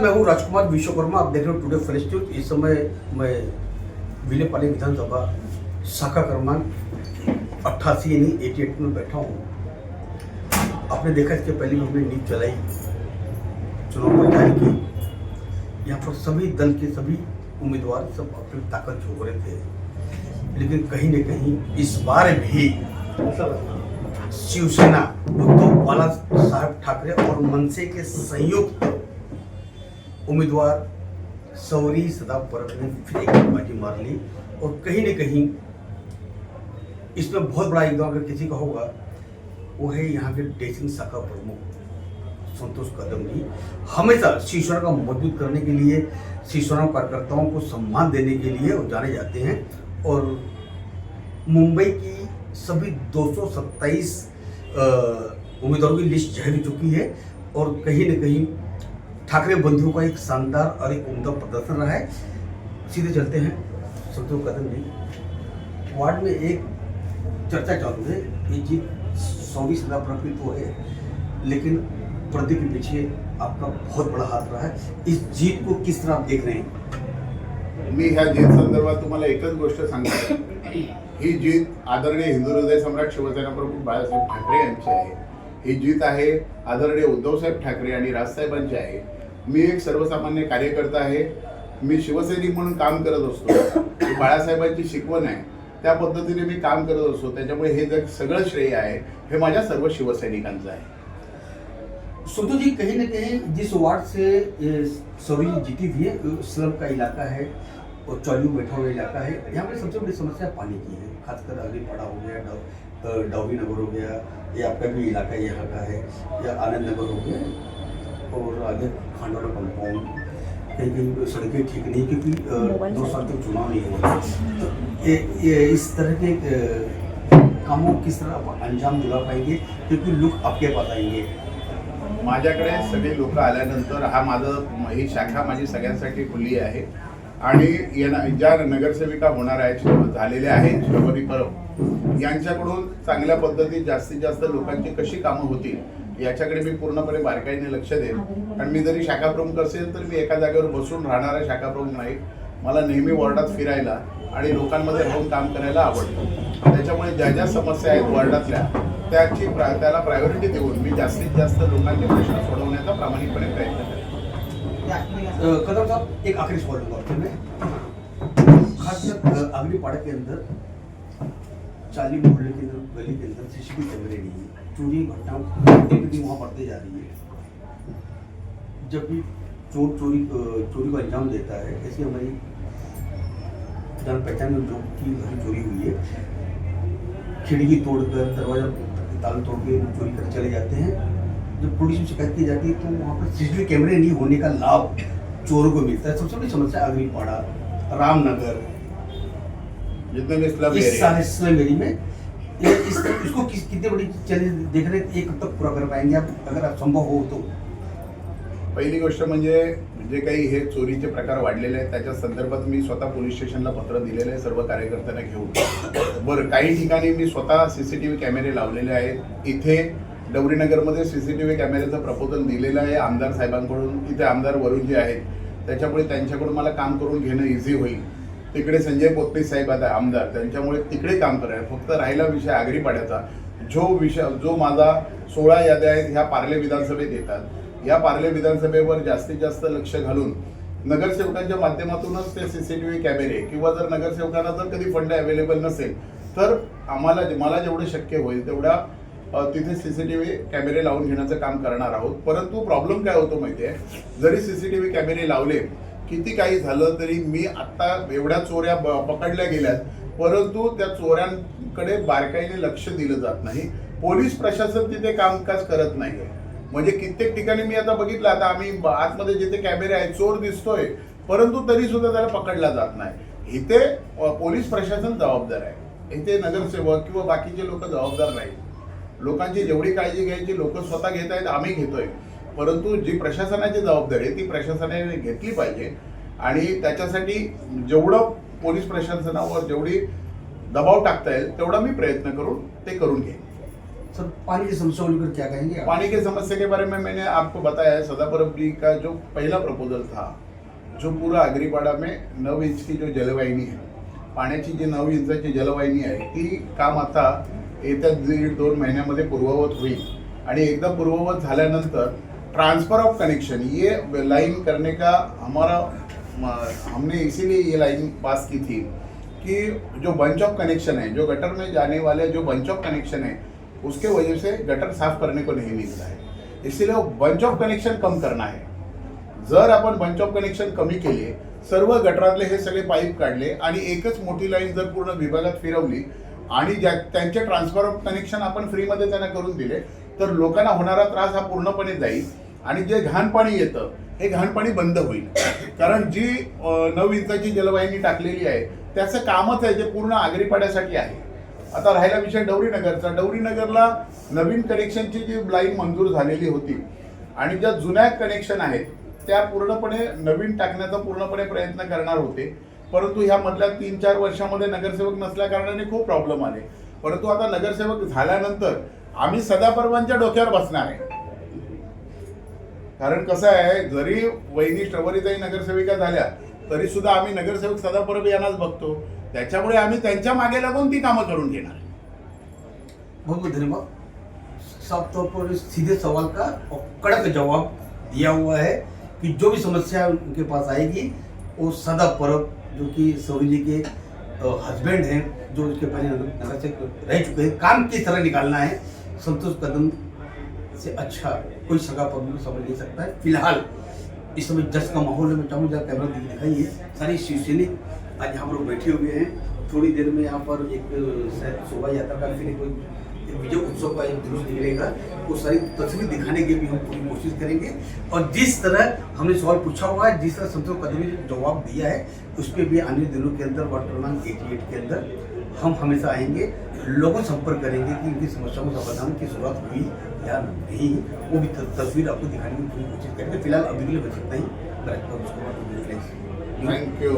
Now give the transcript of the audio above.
नमस्कार, मैं हूं राजकुमार विश्वकर्मा। आप देख रहे हो टुडे फ्रेश न्यूज। इस समय मैं विलेपाले विधानसभा शाखा क्रमांक 88 यानी 88 में बैठा हूं। आपने देखा इसके पहले भी हमने नींव चलाई, चुनाव प्रचार की। यहाँ पर सभी दल के सभी उम्मीदवार सब अपनी ताकत झोंक रहे थे, लेकिन कहीं न कहीं इस बार भी शिवसेना उद्धव बाला साहब ठाकरे और मनसे के संयुक्त उम्मीदवार सौरी सदा परब ने फिर एक बाजी मार ली। और कहीं न कहीं इसमें बहुत बड़ा योगदान अगर किसी का होगा वो है यहाँ के ड्रेसिंग शाखा प्रमुख संतोष कदम जी। हमेशा शिवसेना को मजबूत करने के लिए, शिवसेना कार्यकर्ताओं को सम्मान देने के लिए वो जाने जाते हैं। और मुंबई की सभी 227 उम्मीदवारों की लिस्ट जाहिर हो चुकी है और कहीं न कहीं ठाकरे बंधुओं का एक शानदार और एक उम्दा प्रदर्शन रहा है। सीधे चलते हैं संतोष कदम जी। वार्ड में एक चर्चा चालू है, ये जीत सौरी सदा प्रकृत तो है, लेकिन पर्दे के पीछे आपका बहुत बड़ा हाथ रहा है। इस जीत को किस तरह आप देख रहे हैं? मी ह्या जीत संदर्भात तुम्हाला एकच गोष्ट सांगतो, ही जीत आदरणीय हिंदू हृदय सम्राट शिवसेना प्रमुख बाळासाहेब ठाकरे यांची आहे। ही जीत आहे आदरणीय उद्धवसाहेब ठाकरे आणि राजसाहेबांची आहे। मी एक सर्वसामान्य कार्यकर्ता आहे, मी शिवसैनिक म्हणून काम करत असतो। ही बाळासाहेबांची शिकवण आहे, त्या पद्धतीने मी काम करत असतो। त्याच्यामुळे हे जग सगळं श्रेय आहे हे माझ्या सर्व शिवसैनिकांचं आहे। सुधू जी, कहीं न कहीं जिस वार्ड से सौरी जीती हुई है, स्लम का इलाका है और चौली में बैठा हुआ इलाका है। यहाँ पर सबसे बड़ी समस्या पानी की है, खासकर अग्निपाड़ा हो गया, डॉवी नगर हो गया, ये आपका भी इलाका यहाँ का है, या आनंद नगर हो गया, और आगे खांडोला कंपाउंड। कहीं कहीं सड़कें ठीक नहीं, क्योंकि 2 साल तक चुनाव नहीं हो रहा। तो ये इस तरह के कामों किस तरह आप अंजाम दिला पाएंगे, क्योंकि लोग आपके पास आएंगे? माझ्याकडे सगळे लोक आल्यानंतर ही शाखा माझी सगळ्यांसाठी खुली आहे आणि ज्या नगरसेविका होणार आहेत, झालेल्या आहेत, श्रवणी परब यांच्याकडून चांगल्या पद्धतीत जास्तीत जास्त लोकांची कशी कामं होतील याच्याकडे मी पूर्णपणे बारकाईने लक्ष देईन। कारण मी जरी शाखा प्रमुख असेल तर मी एका जागेवर बसून राहणारा शाखा प्रमुख नाही। मला नेहमी वॉर्डात फिरायला आणि लोकांमध्ये राहून काम करायला आवडतं। त्याच्यामुळे ज्या ज्या समस्या आहेत वॉर्डातल्या त्याला प्रायोरिटी देऊन मी जास्तीत जास्त लोकांचे प्रश्न सोडवण्याचा प्रामाणिकपणे प्रयत्न करेन। कदम साहब, एक आखिरी सवाल लूंगा आपसे मैं। खासकर अग्निपाड़ा के अंदर 40 मोहल्ले के अंदर, गली के अंदर सीसीटीवी कैमरे नहीं है। चोरी घटनाओं भी वहाँ बढ़ते जा रही है। जब भी चोर चोरी को अंजाम देता है, ऐसी हमारी जान पहचान में लोग की घर चोरी हुई है, खिड़की तोड़कर, दरवाजा ताला तोड़ के चोरी कर चले जाते हैं। जब पुलिस में शिकायत की जाती है तो वहाँ पर सीसीटीवी कैमरे नहीं होने का लाभ चोरों को मिलता है। सबसे बड़ी समस्या अग्निपाड़ा, रामनगर, जितने भी इस्लाम एरिया में इसको कितने बड़ी चैलेंज देख रहे हैं, ये कब तक पूरा कर पाएंगे आप, अगर आप संभव हो तो? पहिली गोष्ट म्हणजे जे काही हे चोरीचे प्रकार वाढलेले आहेत त्याच्या संदर्भात मी स्वतः पोलीस स्टेशनला पत्र दिलेलं आहे सर्व कार्यकर्त्यांना घेऊन। बरं, काही ठिकाणी मी स्वतः सीसीटीव्ही कॅमेरे लावलेले आहेत। इथे डवरीनगरमध्ये सीसीटीव्ही कॅमेऱ्याचं प्रपोजल दिलेलं आहे आमदार साहेबांकडून। इथे आमदार वरुणजी आहेत, त्याच्यामुळे त्यांच्याकडून मला काम करून घेणं इझी होईल। तिकडे संजय पोत्ते साहेब आता आमदार, त्यांच्यामुळे तिकडे काम करायला फक्त राहिला विषय आगरीपाड्याचा। जो माझा 16 याद्या आहेत ह्या पार्ले विधानसभेत येतात। या पार्ले विधानसभेवर जास्तीत जास्त लक्ष घालून नगरसेवकांच्या माध्यमातूनच ते सीसीटीव्ही कॅमेरे, किंवा जर नगरसेवकांना जर कधी फंड अवेलेबल नसेल तर मला जेवढं शक्य होईल तेवढा तिथे सीसीटीव्ही कॅमेरे लावून घेण्याचं काम करणार आहोत। परंतु प्रॉब्लेम काय होतो माहिती आहे, जरी सीसीटीव्ही कॅमेरे लावले, किती काही झालं तरी मी आता एवढ्या चोऱ्या पकडल्या गेल्यात, परंतु त्या चोऱ्यांकडे बारकाईने लक्ष दिलं जात नाही। पोलीस प्रशासन तिथे कामकाज करत नाहीये। म्हणजे कित्येक ठिकाणी मी आता बघितलं, आता आम्ही आतमध्ये जिथे कॅमेरे आहेत चोर दिसतोय, परंतु तरी सुद्धा त्याला पकडला जात नाही। इथे पोलीस प्रशासन जबाबदार आहे, इथे नगरसेवक किंवा बाकीचे लोक जबाबदार नाही। लोकांची जेवढी काळजी घ्यायची लोक स्वतः घेत आहेत, आम्ही घेतोय, परंतु जी प्रशासनाची जबाबदारी आहे ती प्रशासनाने घेतली पाहिजे। आणि त्याच्यासाठी जेवढं पोलीस प्रशासनावर जेवढी दबाव टाकता येईल तेवढा मी प्रयत्न करून ते करून घेईन। सर पानी की समस्या को लेकर क्या कहेंगे आप? पानी की समस्या के बारे में मैंने आपको बताया है। सदापरब जी का जो पहला प्रपोजल था, जो पूरा आगरीपाड़ा में 9 इंच की जो जलवाहिनी है, पाण्याची जी 9 इंचाची जलवाहिनी आहे ती काम आता येत्या 1.5-2 महिन्यामध्ये पूर्ववत होईल आणि एकदा पूर्ववत झाल्यानंतर ट्रांसफर ऑफ कनेक्शन ये लाइन करने का हमने इसीलिए ये लाइन पास की थी कि जो बंच ऑफ कनेक्शन है, जो गटर में जाने वाले जो बंच ऑफ कनेक्शन है, उसके वजह से गटर साफ करने को नहीं मिलता है, इसीलिए वो बंच ऑफ कनेक्शन कम करना है। जर आपण बंच ऑफ कनेक्शन कमी केले, सर्व गटरातले हे सगळे पाईप काढले आणि एकच मोठी लाईन जर पूर्ण विभागात फिरवली आणि त्यांचे ट्रान्सफर ऑफ कनेक्शन आपण फ्रीमध्ये त्यांना करून दिले, तर लोकांना होणारा त्रास हा पूर्णपणे जाईल आणि जे घाण पाणी येतं हे घाण पाणी बंद होईल। कारण जी 9 इंचाची जलवाहिनी टाकलेली आहे त्याचं कामच आहे जे पूर्ण आगरीपाड्यासाठी आहे। आता राहिला विषय डवरीनगरचा, डवरीनगरला नवीन कनेक्शनची जी लाईन मंजूर झालेली होती आणि ज्या जुन्या कनेक्शन आहेत त्या पूर्णपणे नवीन टाकण्याचा पूर्णपणे प्रयत्न करणार होते, परंतु ह्या मधल्या 3-4 वर्षामध्ये नगरसेवक नसल्या कारणाने खूप प्रॉब्लेम आले। परंतु आता नगरसेवक झाल्यानंतर आम्ही सदापरबांच्या डोक्यावर बसणार आहे। कारण कसं आहे, जरी वहिनी श्रवरीताई नगरसेविका झाल्या तरी सुद्धा आम्ही नगरसेवक सदापरब यांनाच बघतो, त्याच्यामुळे आम्ही त्यांच्या मागे लागून ती कामं करून घेणार। बहुत बहुत धन्यवाद। साफ तौर पर इस सीधे सवाल का और कड़क जवाब दिया हुआ है कि जो भी समस्या उनके पास आएगी वो सदापरब जो कि सौरी जी के हस्बैंड हैं, जो उसके पहले नगर से रह चुके हैं, काम किस तरह निकालना है, संतोष कदम से अच्छा कोई सगा पब्लिक समझ नहीं सकता है। फिलहाल इस समय जश्न का माहौल है। मैं चाहूँगा कैमरा दिखाइए, सारी शिवसैनिक आज यहाँ पर बैठे हुए हैं। थोड़ी देर में यहाँ पर एक शायद शोभा यात्रा का फिर कोई विजय उत्सव का एक जुलूस निकलेगा, वो सारी तस्वीर दिखाने की भी हम पूरी कोशिश करेंगे। और जिस तरह हमने सवाल पूछा हुआ है, जिस तरह संतोष कदम ने जवाब दिया है, उस पर भी आने दिनों के अंदर वार्ड क्रमांक 88 के अंदर हम हमेशा आएंगे, लोगों से संपर्क करेंगे कि इनकी समस्याओं का समाधान की शुरुआत हुई या नहीं, वो भी तस्वीर आपको दिखाने की पूरी कोशिश करेंगे। फिलहाल अभी के लिए बच सकता ही। Thank you.